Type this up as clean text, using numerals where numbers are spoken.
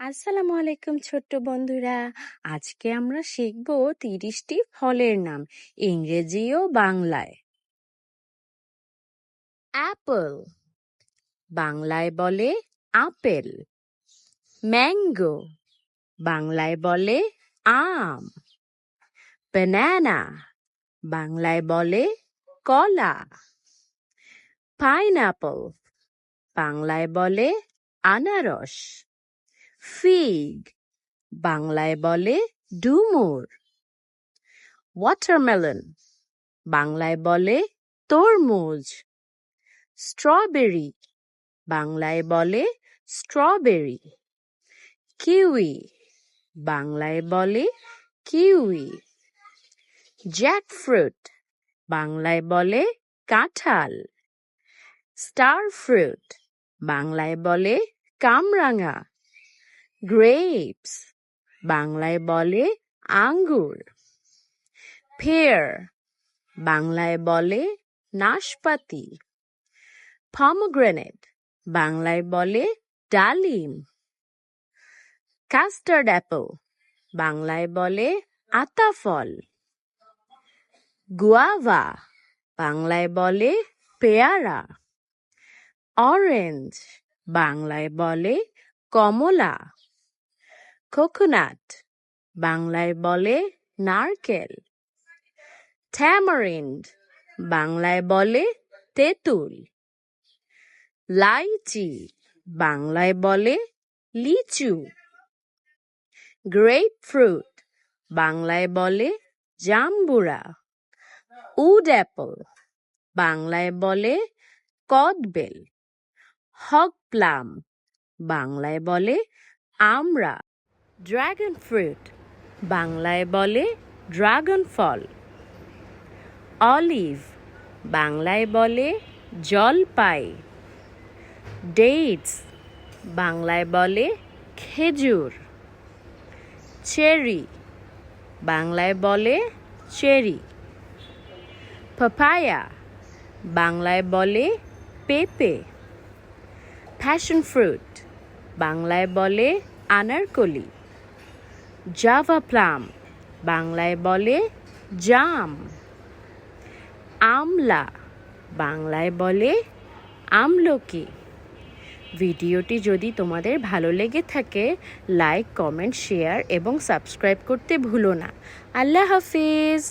আসসালামু আলাইকুম ছোট্ট বন্ধুরা। আজকে আমরা শিখব 30টি ফলের নাম ইংরেজি ও বাংলায়। অ্যাপল বাংলায় বলে আপেল। ম্যাঙ্গো বাংলায় বলে আম। ব্যানানা বাংলায় বলে কলা। পাইনঅ্যাপল বাংলায় বলে আনারস। ফিগ বাংলায় বলে ডুমুর। ওয়াটারমেলন বাংলায় বলে তরমুজ। স্ট্রবেরি বাংলায় বলে স্ট্রবেরি। কিউই বাংলায় বলে কিউই। জ্যাকফ্রুট বাংলায় বলে কাঁঠাল। স্টার ফ্রুট বাংলায় বলে কামরাঙা। গ্রেপস বাংলায় বলে আঙ্গুর। পেয়ার বাংলায় বলে নাশপাতি। পমগ্রেনেট বাংলায় বলে ডালিম। কাস্টার্ড অ্যাপল বাংলায় বলে আতাফল। গুয়াভা বাংলায় বলে পেয়ারা। অরেঞ্জ বাংলায় বলে কমলা। কোকোনাট বাংলায় বলে নারকেল। ট্যামারিন্ড বাংলায় বলে তেঁতুল। লাইচি বাংলায় বলে লিচু। গ্রেপফ্রুট বাংলায় বলে জাম্বুরা। উড অ্যাপল বাংলায় বলে কদবেল। হগ প্লাম বাংলায় বলে আমড়া। ড্রাগন ফ্রুট বাংলায় বলে ড্রাগন ফল। অলিভ বাংলায় বলে জলপাই। ডেটস বাংলায় বলে খেজুর। চেরি বাংলায় বলে চেরি। পাপায়া বাংলায় বলে পেঁপে। প্যাশন ফ্রুট বাংলায় বলে আনারকলি। জাভা প্লাম বাংলায় বলে জাম। আমলা বাংলায় বলে আমলকি। ভিডিওটি যদি তোমাদের ভালো লেগে থাকে লাইক, কমেন্ট, শেয়ার এবং সাবস্ক্রাইব করতে ভুলো না। আল্লাহ হাফিজ।